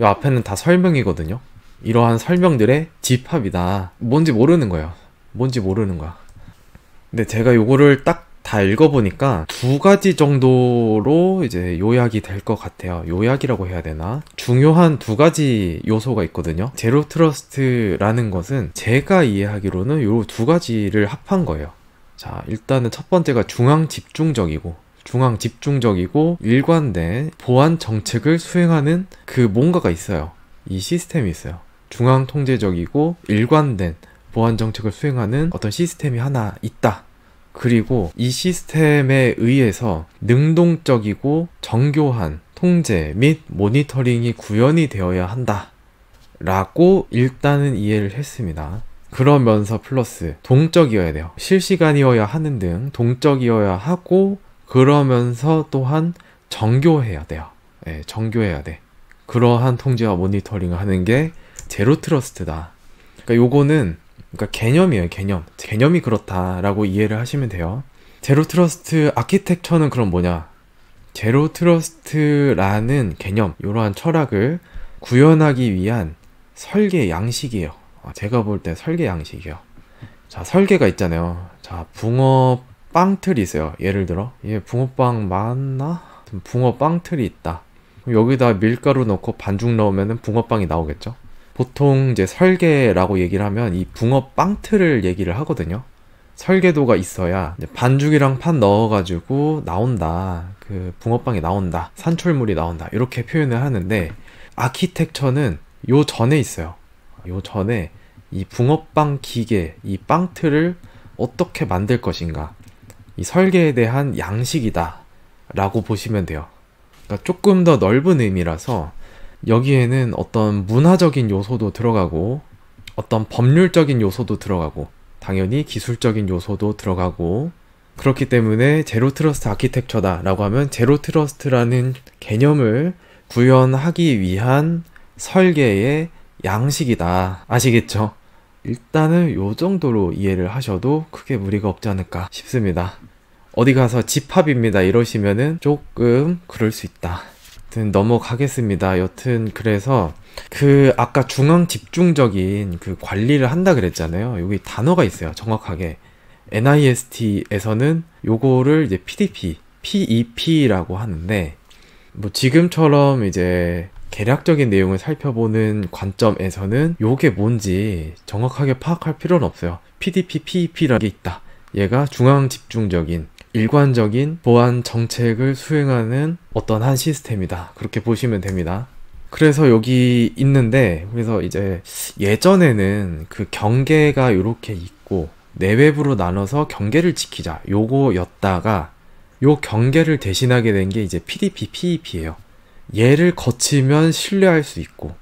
이 앞에는 다 설명이거든요. 이러한 설명들의 집합이다. 뭔지 모르는 거예요. 뭔지 모르는 거야. 근데 제가 요거를 딱 다 읽어보니까 두 가지 정도로 이제 요약이 될 것 같아요. 요약이라고 해야 되나? 중요한 두 가지 요소가 있거든요. 제로 트러스트라는 것은 제가 이해하기로는 요 두 가지를 합한 거예요. 자, 일단은 첫 번째가 중앙 집중적이고 일관된 보안 정책을 수행하는 그 뭔가가 있어요. 이 시스템이 있어요. 중앙 통제적이고 일관된 보안 정책을 수행하는 어떤 시스템이 하나 있다. 그리고 이 시스템에 의해서 능동적이고 정교한 통제 및 모니터링이 구현이 되어야 한다 라고 일단은 이해를 했습니다. 그러면서 플러스 동적이어야 돼요. 실시간이어야 하는 등 동적이어야 하고, 그러면서 또한 정교해야 돼요. 네, 정교해야 돼. 그러한 통제와 모니터링을 하는 게 제로 트러스트다. 그러니까 요거는 개념이에요. 개념이 그렇다라고 이해를 하시면 돼요. 제로 트러스트 아키텍처는 그럼 뭐냐? 제로 트러스트라는 개념, 이러한 철학을 구현하기 위한 설계 양식이에요. 제가 볼 때 설계 양식이에요. 자, 설계가 있잖아요. 자, 붕어빵 틀이 있어요. 예를 들어 얘 붕어빵 맞나? 붕어빵 틀이 있다. 여기다 밀가루 넣고 반죽 넣으면 붕어빵이 나오겠죠. 보통 이제 설계라고 얘기를 하면 이 붕어빵 틀을 얘기를 하거든요. 설계도가 있어야 반죽이랑 판 넣어가지고 나온다. 그 붕어빵이 나온다. 산출물이 나온다. 이렇게 표현을 하는데, 아키텍처는 요 전에 있어요. 요 전에 이 붕어빵 기계, 이 빵 틀을 어떻게 만들 것인가. 이 설계에 대한 양식이다 라고 보시면 돼요. 그러니까 조금 더 넓은 의미라서 여기에는 어떤 문화적인 요소도 들어가고, 어떤 법률적인 요소도 들어가고, 당연히 기술적인 요소도 들어가고, 그렇기 때문에 제로 트러스트 아키텍처다 라고 하면 제로 트러스트라는 개념을 구현하기 위한 설계의 양식이다. 아시겠죠? 일단은 요 정도로 이해를 하셔도 크게 무리가 없지 않을까 싶습니다. 어디 가서 집합입니다 이러시면은 조금 그럴 수 있다. 넘어가겠습니다. 여튼 그래서 그 아까 중앙 집중적인 그 관리를 한다 그랬잖아요. 여기 단어가 있어요. 정확하게 NIST에서는 요거를 이제 PEP라고 하는데, 뭐 지금처럼 이제 개략적인 내용을 살펴보는 관점에서는 요게 뭔지 정확하게 파악할 필요는 없어요. PEP라는 게 있다. 얘가 중앙 집중적인 일관적인 보안 정책을 수행하는 어떤 한 시스템이다. 그렇게 보시면 됩니다. 그래서 여기 있는데, 그래서 이제 예전에는 그 경계가 이렇게 있고 내외부로 나눠서 경계를 지키자 요거였다가, 요 경계를 대신하게 된 게 이제 PEP예요. 얘를 거치면 신뢰할 수 있고,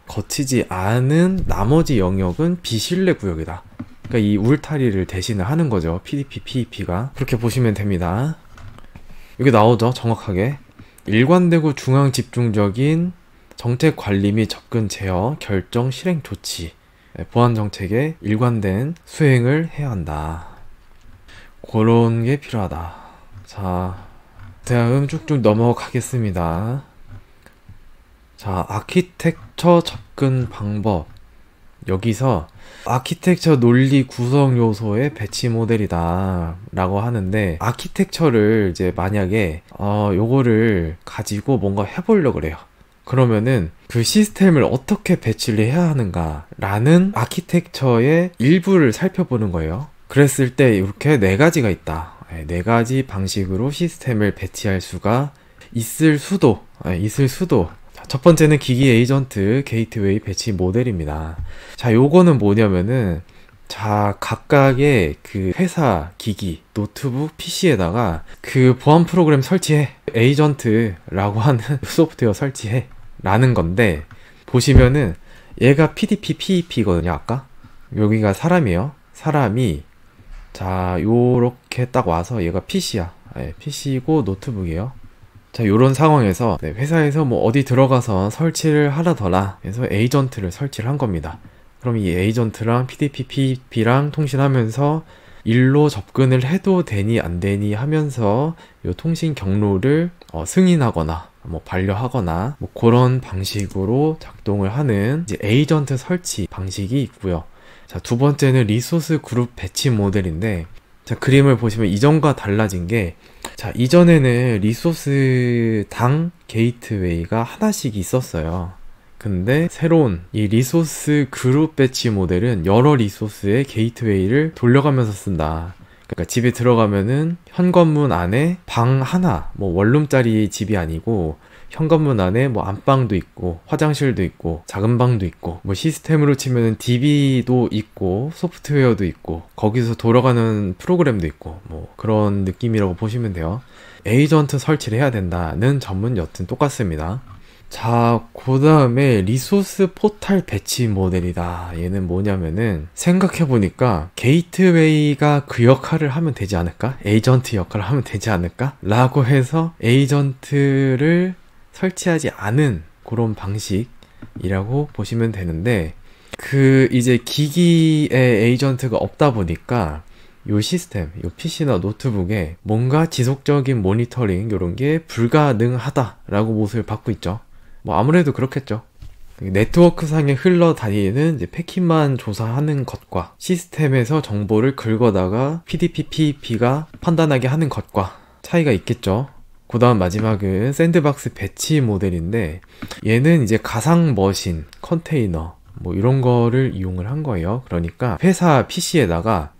거치지 않은 나머지 영역은 비신뢰 구역이다. 그러니까 이 울타리를 대신을 하는 거죠. PEP가. 그렇게 보시면 됩니다. 여기 나오죠. 정확하게. 일관되고 중앙 집중적인 정책 관리 및 접근 제어, 결정, 실행 조치. 보안 정책의 일관된 수행을 해야 한다. 그런 게 필요하다. 자, 다음 쭉쭉 넘어가겠습니다. 자, 아키텍처 접근 방법. 여기서 아키텍처 논리 구성 요소의 배치 모델이다 라고 하는데, 아키텍처를 이제 만약에 요거를 가지고 뭔가 해보려고 그래요. 그러면은 그 시스템을 어떻게 배치를 해야 하는가 라는 아키텍처의 일부를 살펴보는 거예요. 그랬을 때 이렇게 네 가지가 있다. 네 가지 방식으로 시스템을 배치할 수가 있을 수도. 첫 번째는 기기 에이전트 게이트웨이 배치 모델입니다. 자, 요거는 뭐냐면은, 자, 각각의 그 회사 기기, 노트북, PC에다가 그 보안 프로그램 설치해. 에이전트라고 하는 소프트웨어 설치해. 라는 건데, 보시면은 얘가 PEP거든요, 아까. 여기가 사람이에요. 사람이, 자, 요렇게 딱 와서 얘가 PC야. 네, PC고 노트북이에요. 자, 요런 상황에서 회사에서 뭐 어디 들어가서 설치를 하라더라 해서 에이전트를 설치를 한 겁니다. 그럼 이 에이전트랑 PEP랑 통신하면서 일로 접근을 해도 되니 안 되니 하면서 요 통신 경로를 승인하거나 뭐 반려하거나 뭐 그런 방식으로 작동을 하는 이제 에이전트 설치 방식이 있고요. 자, 두 번째는 리소스 그룹 배치 모델인데, 자, 그림을 보시면 이전과 달라진 게, 자, 이전에는 리소스당 게이트웨이가 하나씩 있었어요. 근데 새로운 이 리소스 그룹 배치 모델은 여러 리소스의 게이트웨이를 돌려가면서 쓴다. 그러니까 집에 들어가면은 현관문 안에 방 하나, 뭐 원룸짜리 집이 아니고 현관문 안에 뭐 안방도 있고 화장실도 있고 작은 방도 있고 뭐 시스템으로 치면은 DB도 있고 소프트웨어도 있고 거기서 돌아가는 프로그램도 있고 뭐 그런 느낌이라고 보시면 돼요. 에이전트 설치를 해야 된다는 점은 여튼 똑같습니다. 자, 그 다음에 리소스 포탈 배치 모델이다. 얘는 뭐냐면은 생각해보니까 게이트웨이가 그 역할을 하면 되지 않을까? 에이전트 역할을 하면 되지 않을까? 라고 해서 에이전트를 설치하지 않은 그런 방식이라고 보시면 되는데, 그 이제 기기에 에이전트가 없다 보니까 요 시스템, 요 PC나 노트북에 뭔가 지속적인 모니터링 이런 게 불가능하다라고 모습을 받고 있죠. 뭐 아무래도 그렇겠죠. 네트워크상에 흘러다니는 이제 패킷만 조사하는 것과 시스템에서 정보를 긁어다가 PDP, PEP가 판단하게 하는 것과 차이가 있겠죠. 그 다음 마지막은 샌드박스 배치 모델인데, 얘는 이제 가상 머신, 컨테이너 뭐 이런 거를 이용을 한 거예요. 그러니까 회사 PC에다가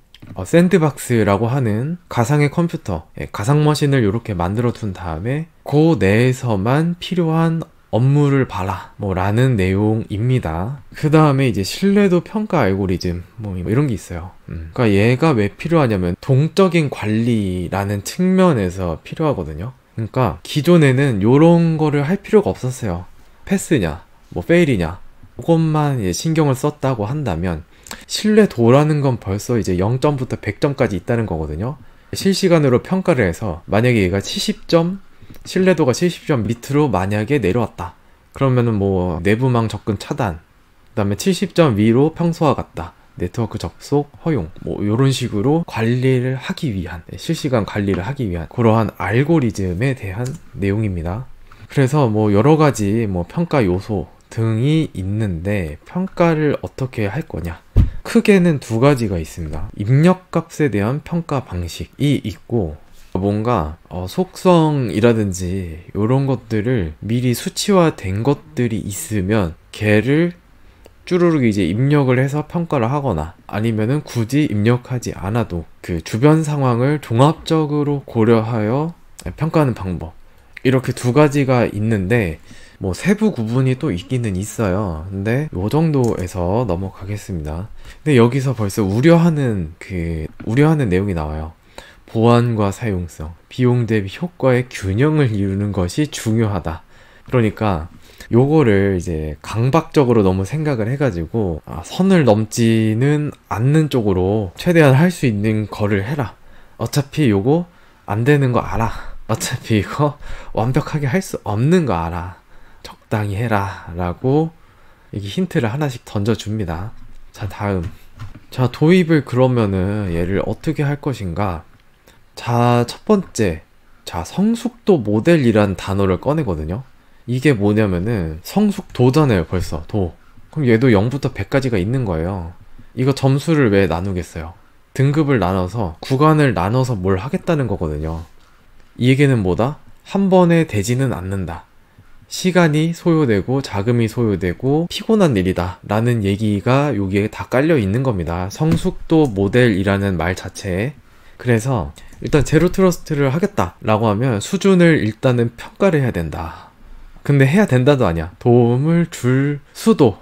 샌드박스라고 하는 가상의 컴퓨터, 가상 머신을 이렇게 만들어 둔 다음에 그 내에서만 필요한 업무를 봐라 뭐 라는 내용입니다. 그 다음에 이제 신뢰도 평가 알고리즘 뭐 이런 게 있어요. 그러니까 얘가 왜 필요하냐면 동적인 관리라는 측면에서 필요하거든요. 그러니까 기존에는 요런 거를 할 필요가 없었어요. 패스냐 뭐 페일이냐 그것만 이제 신경을 썼다고 한다면, 신뢰도라는 건 벌써 이제 0점부터 100점까지 있다는 거거든요. 실시간으로 평가를 해서 만약에 얘가 70점, 신뢰도가 70점 밑으로 만약에 내려왔다. 그러면은 뭐 내부망 접근 차단, 그 다음에 70점 위로 평소와 같다. 네트워크 접속 허용, 뭐 이런 식으로 관리를 하기 위한, 실시간 관리를 하기 위한 그러한 알고리즘에 대한 내용입니다. 그래서 뭐 여러 가지 뭐 평가 요소 등이 있는데, 평가를 어떻게 할 거냐? 크게는 두 가지가 있습니다. 입력값에 대한 평가 방식이 있고, 뭔가 속성이라든지 이런 것들을 미리 수치화된 것들이 있으면 걔를 쭈루룩 이제 입력을 해서 평가를 하거나, 아니면은 굳이 입력하지 않아도 그 주변 상황을 종합적으로 고려하여 평가하는 방법, 이렇게 두 가지가 있는데 뭐 세부 구분이 또 있기는 있어요. 근데 요 정도에서 넘어가겠습니다. 근데 여기서 벌써 우려하는 내용이 나와요. 보안과 사용성, 비용 대비 효과의 균형을 이루는 것이 중요하다. 그러니까 요거를 이제 강박적으로 너무 생각을 해가지고 선을 넘지는 않는 쪽으로 최대한 할 수 있는 거를 해라. 어차피 요거 안 되는 거 알아. 어차피 이거 완벽하게 할 수 없는 거 알아. 적당히 해라 라고 이게 힌트를 하나씩 던져줍니다. 자, 다음. 자, 도입을 그러면은 얘를 어떻게 할 것인가. 자, 첫 번째. 자, 성숙도 모델이란 단어를 꺼내거든요. 이게 뭐냐면은 성숙도잖아요. 벌써 도. 그럼 얘도 0부터 100까지가 있는 거예요. 이거 점수를 왜 나누겠어요? 등급을 나눠서 구간을 나눠서 뭘 하겠다는 거거든요. 이 얘기는 뭐다? 한 번에 되지는 않는다. 시간이 소요되고 자금이 소요되고 피곤한 일이다 라는 얘기가 여기에 다 깔려 있는 겁니다. 성숙도 모델이라는 말 자체에. 그래서 일단 제로 트러스트를 하겠다 라고 하면 수준을 일단은 평가를 해야 된다. 근데 해야 된다도 아니야. 도움을 줄 수도.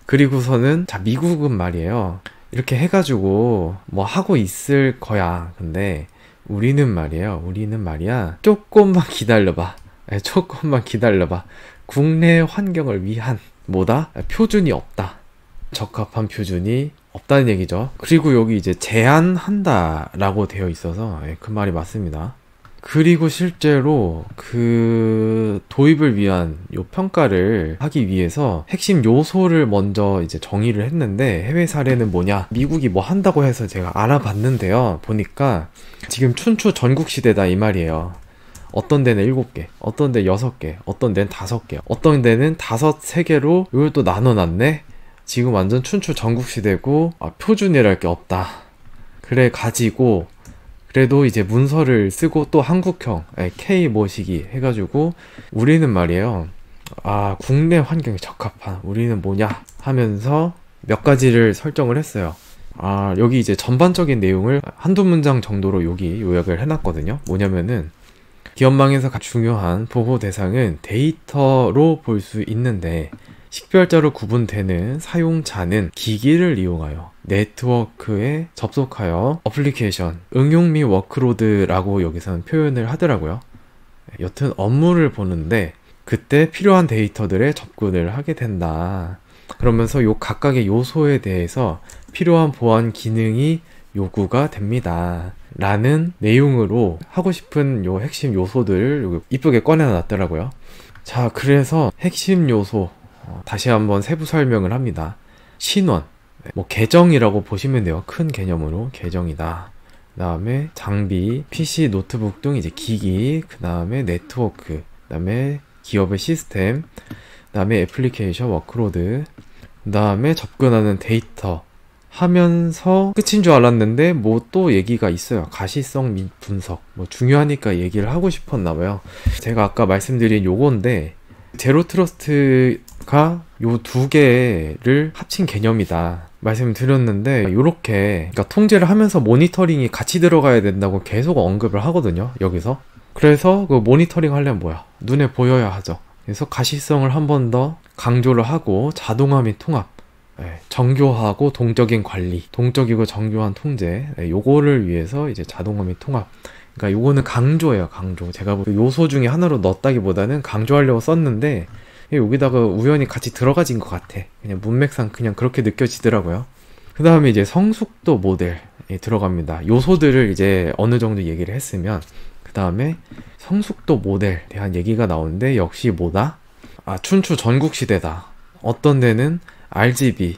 그리고서는 자, 미국은 말이에요, 이렇게 해가지고 뭐 하고 있을 거야. 근데 우리는 말이야 조금만 기다려봐. 국내 환경을 위한 뭐다? 표준이 없다. 적합한 표준이 없다는 얘기죠. 그리고 여기 이제 제한한다 라고 되어 있어서 그 말이 맞습니다. 그리고 실제로 그 도입을 위한 요 평가를 하기 위해서 핵심 요소를 먼저 이제 정의를 했는데, 해외 사례는 뭐냐, 미국이 뭐 한다고 해서 제가 알아봤는데요. 보니까 지금 춘추 전국시대다 이 말이에요. 어떤 데는 7개, 어떤 데 6개, 어떤 데는 5개, 어떤 데는 5, 3개로 이걸 또 나눠놨네? 지금 완전 춘추 전국시대고 표준이랄 게 없다. 그래 가지고 그래도 이제 문서를 쓰고 또 한국형 K 모시기 해가지고 우리는 말이에요. 국내 환경에 적합한 우리는 뭐냐 하면서 몇 가지를 설정을 했어요. 여기 이제 전반적인 내용을 한두 문장 정도로 여기 요약을 해놨거든요. 뭐냐면은 기업망에서 가장 중요한 보호 대상은 데이터로 볼 수 있는데 식별자로 구분되는 사용자는 기기를 이용하여 네트워크에 접속하여 어플리케이션, 응용 및 워크로드라고 여기서는 표현을 하더라고요. 여튼 업무를 보는데 그때 필요한 데이터들에 접근을 하게 된다. 그러면서 요 각각의 요소에 대해서 필요한 보안 기능이 요구가 됩니다. 라는 내용으로 하고 싶은 요 핵심 요소들을 이쁘게 꺼내놨더라고요. 자, 그래서 핵심 요소 다시 한번 세부 설명을 합니다. 신원, 계정이라고 보시면 돼요. 큰 개념으로 계정이다. 그 다음에 장비, PC, 노트북 등 이제 기기, 그 다음에 네트워크, 그 다음에 기업의 시스템, 그 다음에 애플리케이션, 워크로드, 그 다음에 접근하는 데이터 하면서 끝인 줄 알았는데 또 얘기가 있어요. 가시성 및 분석, 중요하니까 얘기를 하고 싶었나봐요. 제가 아까 말씀드린 요건데 제로 트러스트가 요 두 개를 합친 개념이다 말씀을 드렸는데, 요렇게 그러니까 통제를 하면서 모니터링이 같이 들어가야 된다고 계속 언급을 하거든요, 여기서. 그래서 그 모니터링 하려면 뭐야? 눈에 보여야 하죠. 그래서 가시성을 한 번 더 강조를 하고 자동화 및 통합, 정교하고 동적인 관리, 동적이고 정교한 통제, 요거를 위해서 이제 자동화 및 통합. 그러니까 요거는 강조예요, 강조. 제가 요소 중에 하나로 넣었다기보다는 강조하려고 썼는데 여기다가 우연히 같이 들어가진 것 같아. 그냥 문맥상 그냥 그렇게 느껴지더라고요. 그 다음에 이제 성숙도 모델이 들어갑니다. 요소들을 이제 어느 정도 얘기를 했으면 그 다음에 성숙도 모델에 대한 얘기가 나오는데 역시 뭐다? 춘추 전국시대다. 어떤 데는 RGB,